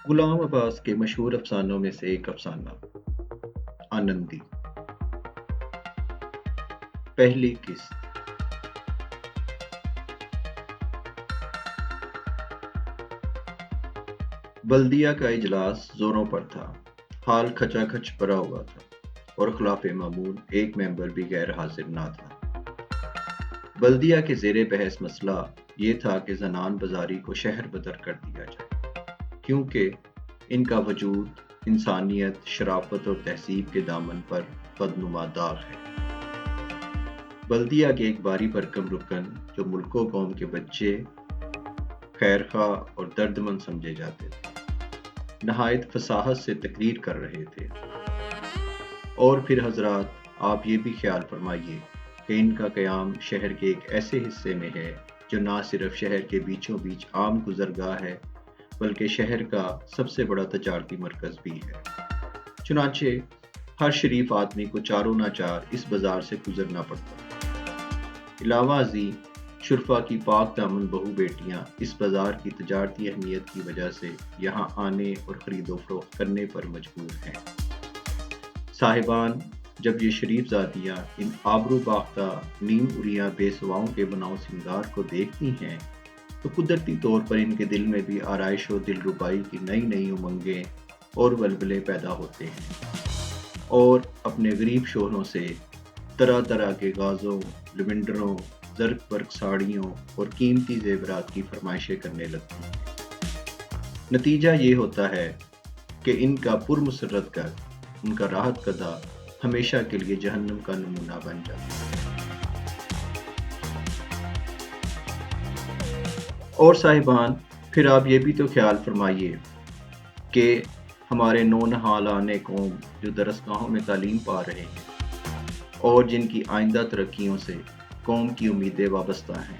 غلام عباس کے مشہور افسانوں میں سے ایک افسانہ آنندی۔ پہلی قسط۔ بلدیہ کا اجلاس زوروں پر تھا، حال کھچا کھچ بھرا ہوا تھا اور خلاف معمول ایک ممبر بھی غیر حاضر نہ تھا۔ بلدیہ کے زیر بحث مسئلہ یہ تھا کہ زنان بازاری کو شہر بدر کر دیا جائے، کیونکہ ان کا وجود انسانیت، شرافت اور تہذیب کے دامن پر بدنما داغ ہے۔ بلدیہ کے ایک باری بھرکم رکن جو ملک و قوم کے بچے خیر خواہ اور درد مند سمجھے جاتے تھے، نہایت فصاحت سے تقریر کر رہے تھے۔ اور پھر حضرات، آپ یہ بھی خیال فرمائیے کہ ان کا قیام شہر کے ایک ایسے حصے میں ہے جو نہ صرف شہر کے بیچوں بیچ عام گزرگاہ ہے بلکہ شہر کا سب سے بڑا تجارتی مرکز بھی ہے۔ چنانچہ ہر شریف آدمی کو چاروں نہ چار اس بازار سے گزرنا پڑتا۔ علاوہ ازیں شرفا کی پاک دامن بہو بیٹیاں اس بازار کی تجارتی اہمیت کی وجہ سے یہاں آنے اور خرید و فروخت کرنے پر مجبور ہیں۔ صاحبان، جب یہ شریف زادیاں ان آبرو باختہ نیم اریاں بے سواؤں کے بناؤ سنگار کو دیکھتی ہیں تو قدرتی طور پر ان کے دل میں بھی آرائش و دل ربائی کی نئی نئی امنگیں اور ولولے پیدا ہوتے ہیں، اور اپنے غریب شوہروں سے طرح طرح کے غازوں، لیونڈروں، زرق برق ساڑیوں اور قیمتی زیورات کی فرمائشیں کرنے لگتی ہیں۔ نتیجہ یہ ہوتا ہے کہ ان کا پرمسرت کر ان کا راحت کدہ ہمیشہ کے لیے جہنم کا نمونہ بن جاتا ہے۔ اور صاحبان، پھر آپ یہ بھی تو خیال فرمائیے کہ ہمارے نونہالان قوم جو درسگاہوں میں تعلیم پا رہے ہیں اور جن کی آئندہ ترقیوں سے قوم کی امیدیں وابستہ ہیں،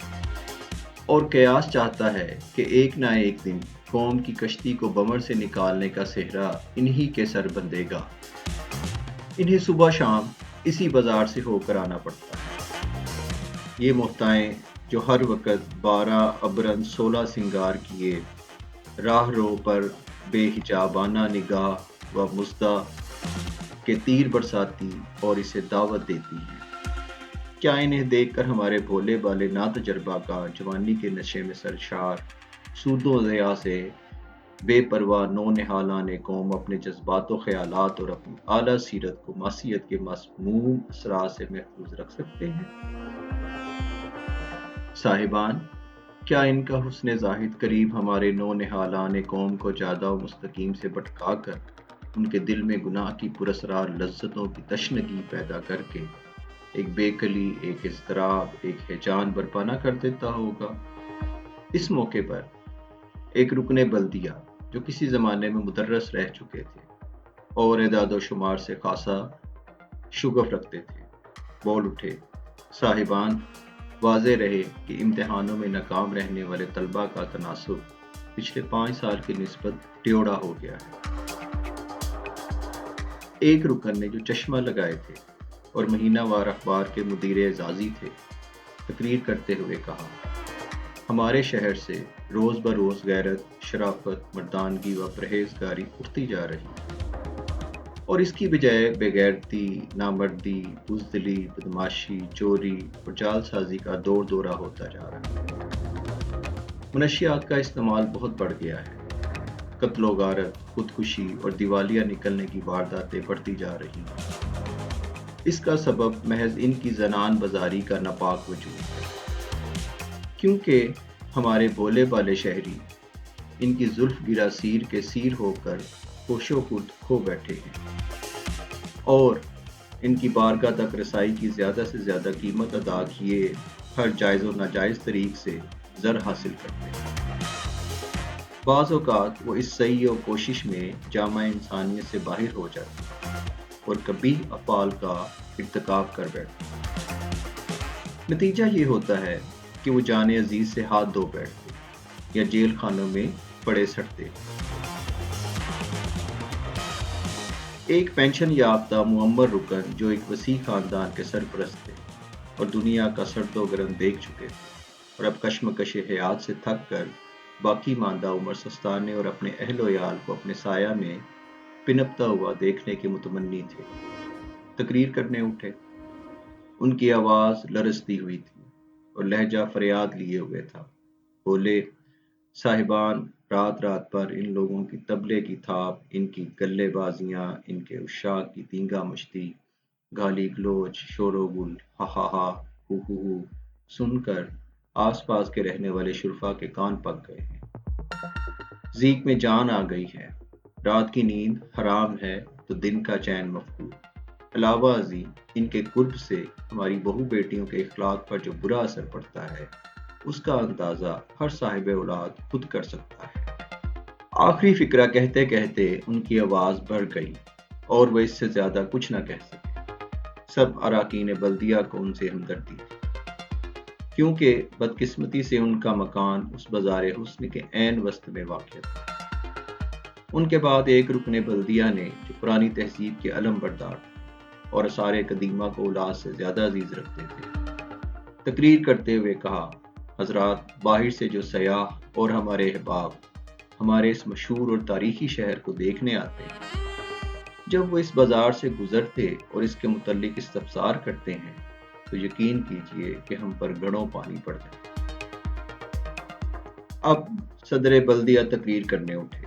اور قیاس چاہتا ہے کہ ایک نہ ایک دن قوم کی کشتی کو بمر سے نکالنے کا صحرا انہی کے سر بندھے گا، انہیں صبح شام اسی بازار سے ہو کر آنا پڑتا ہے۔ یہ مفتائیں جو ہر وقت 12 ابرن 16 سنگار کیے راہ رو پر بے حجابانہ نگاہ و مژدہ کے تیر برساتی اور اسے دعوت دیتی ہیں، کیا انہیں دیکھ کر ہمارے بھولے بالے ناتجربہ کا جوانی کے نشے میں سرشار سود و ضیاء سے بے پرواہ نونہالان قوم اپنے جذبات و خیالات اور اپنی اعلیٰ سیرت کو معصیت کے مسموم اثرات سے محفوظ رکھ سکتے ہیں؟ صاحبان، کیا ان کا حسن زاہد قریب ہمارے نونہالان قوم کو جادہ و مستقیم سے بھٹکا کر ان کے دل میں گناہ کی پراسرار لذتوں کی تشنگی پیدا کر کے ایک بے کلی، ایک اضطراب، ایک ہیجان برپا نہ کر دیتا ہوگا؟ اس موقع پر ایک رکن بلدیہ جو کسی زمانے میں مدرس رہ چکے تھے اور اعداد و شمار سے خاصا شغف رکھتے تھے، بول اٹھے، صاحبان، واضح رہے کہ امتحانوں میں ناکام رہنے والے طلبہ کا تناسب پچھلے 5 سال کی نسبت ٹیوڑا ہو گیا ہے۔ ایک رکن نے جو چشمہ لگائے تھے اور مہینہ وار اخبار کے مدیر اعزازی تھے، تقریر کرتے ہوئے کہا، ہمارے شہر سے روز بروز غیرت، شرافت، مردانگی و پرہیزگاری اٹھتی جا رہی ہے، اور اس کی بجائے بے غیرتی، نامردی، بزدلی، بدماشی، چوری اور جال سازی کا دور دورہ ہوتا جا رہا ہے۔ منشیات کا استعمال بہت بڑھ گیا ہے، قتل و غارت، خودکشی اور دیوالیہ نکلنے کی وارداتیں بڑھتی جا رہی ہیں۔ اس کا سبب محض ان کی زنان بازاری کا ناپاک وجود ہے، کیونکہ ہمارے بھولے بالے شہری ان کی زلف گرا سیر کے سیر ہو کر ہوش و خرد کھو بیٹھے ہیں اور ان کی بارگاہ تک رسائی کی زیادہ سے زیادہ قیمت ادا کیے ہر جائز و ناجائز طریق سے زر حاصل کرتے ہیں۔ بعض اوقات وہ اس سعی و کوشش میں جامع انسانیت سے باہر ہو جاتے ہیں اور قبیح افعال کا ارتکاب کر بیٹھتے ہیں۔ نتیجہ یہ ہوتا ہے کہ وہ جان عزیز سے ہاتھ دھو بیٹھتے یا جیل خانوں میں پڑے سڑتے۔ ایک پینشن یافتہ معمر رکن جو ایک وسیع خاندان کے سرپرست تھے اور دنیا کا سرد و گرم دیکھ چکے تھے اور اب کشمکش حیات سے تھک کر باقی ماندہ عمر سستانے اور اپنے اہل و عیال کو اپنے سایہ میں پنپتا ہوا دیکھنے کے متمنی تھے۔ تقریر کرنے اٹھے۔ ان کی آواز لرزتی ہوئی تھی اور لہجہ فریاد لیے ہوئے تھا۔ بولے، صاحبان، رات رات پر ان لوگوں کی طبلے کی تھاپ، ان کی گلے بازیاں، ان کے عشاق کی تینگا مشتی، گالی گلوچ، شور و گل، ہا ہا ہا، ہو سن کر آس پاس کے رہنے والے شرفا کے کان پک گئے ہیں۔ ذیق میں جان آ گئی ہے۔ رات کی نیند حرام ہے تو دن کا چین مفقود۔ علاوہ ازیں ان کے قرب سے ہماری بہو بیٹیوں کے اخلاق پر جو برا اثر پڑتا ہے، اس کا اندازہ ہر صاحب اولاد خود کر سکتا ہے۔ آخری فقرہ کہتے کہتے ان کی آواز بڑھ گئی اور وہ اس سے زیادہ کچھ نہ کہہ سکے۔ سب اراکین بلدیہ کو ان سے ہمدردی تھی، کیونکہ بدقسمتی سے ان کا مکان اس بازار حسن کے عین وسط میں واقع تھا۔ ان کے بعد ایک رکن بلدیہ نے، جو پرانی تہذیب کے علم بردار اور آثار قدیمہ کو اولاد سے زیادہ عزیز رکھتے تھے، تقریر کرتے ہوئے کہا، حضرات، باہر سے جو سیاح اور ہمارے احباب ہمارے اس مشہور اور تاریخی شہر کو دیکھنے آتے ہیں، جب وہ اس بازار سے گزرتے اور اس کے متعلق استفسار کرتے ہیں تو یقین کیجئے کہ ہم پر گھڑوں پانی پڑ جاتا۔ اب صدر بلدیہ تقریر کرنے اٹھے۔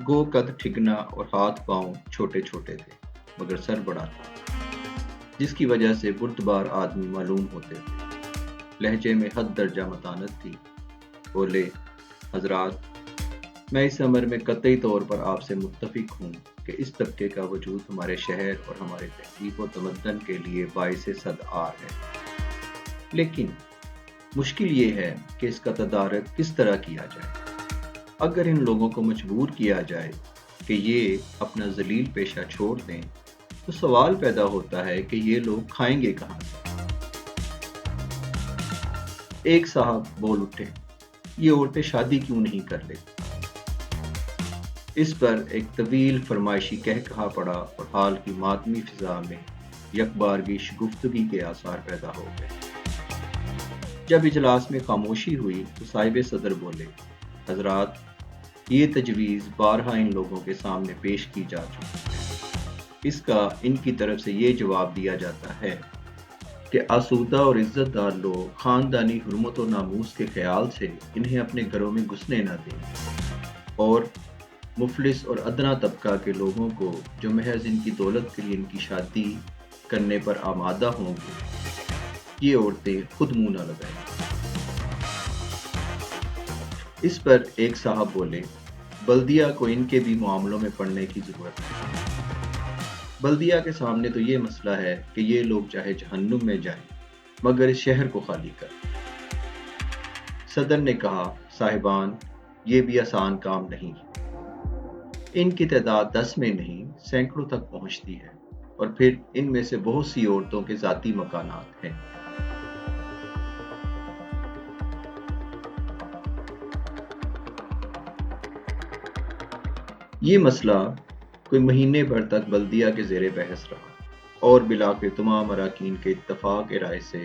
گو قد ٹھکنا اور ہاتھ پاؤں چھوٹے چھوٹے تھے، مگر سر بڑا تھا، جس کی وجہ سے بردبار آدمی معلوم ہوتے تھے۔ لہجے میں حد درجہ متانت تھی۔ بولے، حضرات، میں اس امر میں قطعی طور پر آپ سے متفق ہوں کہ اس طبقے کا وجود ہمارے شہر اور ہمارے تہذیب و تمدن کے لیے باعث صد آر ہے، لیکن مشکل یہ ہے کہ اس کا تدارک کس طرح کیا جائے۔ اگر ان لوگوں کو مجبور کیا جائے کہ یہ اپنا ذلیل پیشہ چھوڑ دیں تو سوال پیدا ہوتا ہے کہ یہ لوگ کھائیں گے کہاں سے؟ ایک صاحب بول اٹھے، یہ عورتیں شادی کیوں نہیں کر لیتی؟ اس پر ایک طویل فرمائشی کہا پڑا اور حال کی ماتمی فضا میں یکبارگی شگفتگی کے آثار پیدا ہو گئے۔ جب اجلاس میں خاموشی ہوئی تو صاحب صدر بولے، حضرات، یہ تجویز بارہا ان لوگوں کے سامنے پیش کی جا چکی ہے۔ اس کا ان کی طرف سے یہ جواب دیا جاتا ہے کہ آسودہ اور عزت دار لوگ خاندانی حرمت و ناموس کے خیال سے انہیں اپنے گھروں میں گھسنے نہ دیں، اور مفلس اور ادنا طبقہ کے لوگوں کو جو محض ان کی دولت کے لیے ان کی شادی کرنے پر آمادہ ہوں گے، یہ عورتیں خود منہ نہ لگائیں۔ اس پر ایک صاحب بولے، بلدیہ کو ان کے بھی معاملوں میں پڑنے کی ضرورت ہے۔ بلدیہ کے سامنے تو یہ مسئلہ ہے کہ یہ لوگ چاہے جہنم میں جائیں مگر اس شہر کو خالی کریں۔ صدر نے کہا، صاحبان، یہ بھی آسان کام نہیں۔ ان کی تعداد 10 میں نہیں، سینکڑوں تک پہنچتی ہے، اور پھر ان میں سے بہت سی عورتوں کے ذاتی مکانات ہیں۔ یہ مسئلہ کوئی مہینے بھر تک بلدیہ کے زیر بحث رہا، اور بالآخر تمام اراکین کے اتفاق رائے سے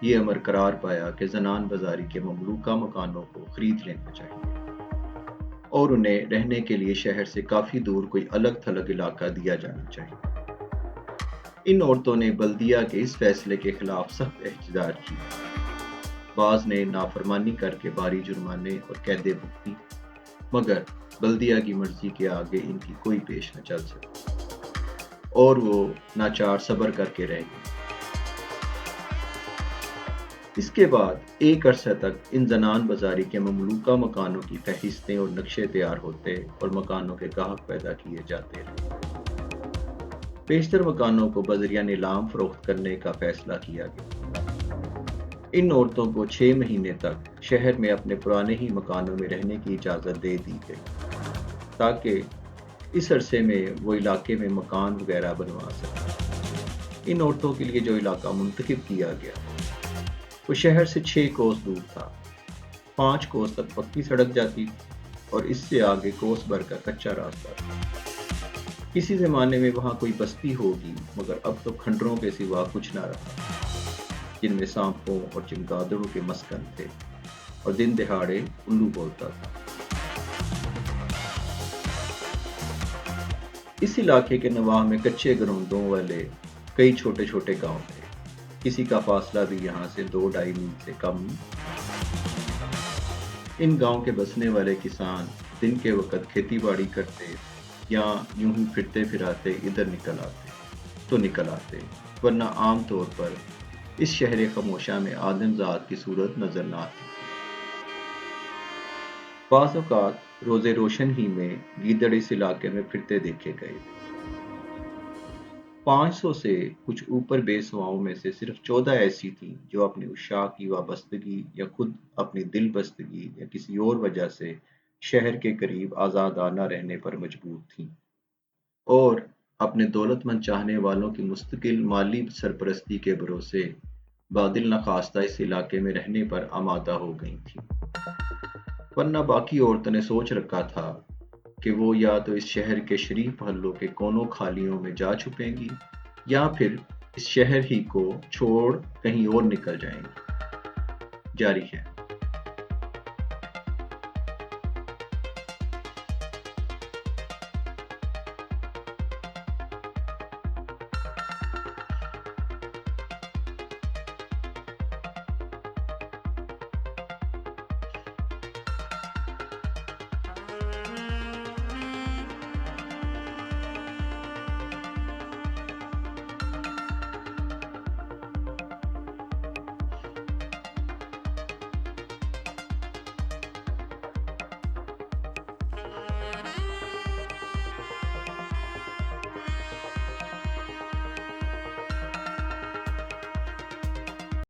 یہ امر قرار پایا کہ زنان بازاری کے مملوکہ مکانوں کو خرید لینا چاہیے اور انہیں رہنے کے لیے شہر سے کافی دور کوئی الگ تھلگ علاقہ دیا جانا چاہیے۔ ان عورتوں نے بلدیہ کے اس فیصلے کے خلاف سخت احتجاج کیا۔ بعض نے نافرمانی کر کے بھاری جرمانے اور قیدیں بھگتی، مگر بلدیہ کی مرضی کے آگے ان کی کوئی پیش نہ چل سکی، اور وہ ناچار صبر کر کے رہ گئے۔ اس کے بعد ایک عرصہ تک ان زنان بازاری کے مملوکہ مکانوں کی فہرستیں اور نقشے تیار ہوتے اور مکانوں کے گاہک پیدا کیے جاتے رہے۔ بیشتر مکانوں کو بذریعہ نیلام فروخت کرنے کا فیصلہ کیا گیا۔ ان عورتوں کو 6 مہینے تک شہر میں اپنے پرانے ہی مکانوں میں رہنے کی اجازت دے دی گئی، تاکہ اس عرصے میں وہ علاقے میں مکان وغیرہ بنوا سکیں۔ ان عورتوں کے لیے جو علاقہ منتخب کیا گیا وہ شہر سے 6 کوس دور تھا۔ 5 کوس تک پکی سڑک جاتی اور اس سے آگے کوس بھر کا کچا راستہ تھا۔ کسی زمانے میں وہاں کوئی بستی ہوگی، مگر اب تو کھنڈروں کے سوا کچھ نہ رہا، جن میں سانپوں اور چمگادڑوں کے مسکن تھے۔ اور دن دہاڑے الو بولتا تھا۔ اس علاقے کے نواح میں کچے گروندوں والے کئی چھوٹے چھوٹے گاؤں تھے، کسی کا فاصلہ بھی یہاں سے 2-2.5 میل سے کم۔ ان گاؤں کے بسنے والے کسان دن کے وقت کھیتی باڑی کرتے یا یوں ہی پھرتے پھراتے ادھر نکل آتے، ورنہ عام طور پر اس شہر خاموشہ میں آدم ذات کی صورت نظر نہ آتی۔ بعض اوقات روز روشن ہی میں گیدڑ اس علاقے میں پھرتے دیکھے گئے۔ 500 سے کچھ اوپر بیسواؤں میں سے صرف 14 ایسی تھیں جو اپنی اشاع کی وابستگی یا خود اپنی دل بستگی یا کسی اور وجہ سے شہر کے قریب آزادانہ رہنے پر مجبور تھیں، اور اپنے دولت مند چاہنے والوں کی مستقل مالی سرپرستی کے بھروسے بادل نخواستہ اس علاقے میں رہنے پر آمادہ ہو گئی تھیں، ورنہ باقی عورتوں نے سوچ رکھا تھا کہ وہ یا تو اس شہر کے شریف محلوں کے کونوں خالیوں میں جا چھپیں گی یا پھر اس شہر ہی کو چھوڑ کہیں اور نکل جائیں گی۔ جاری ہے۔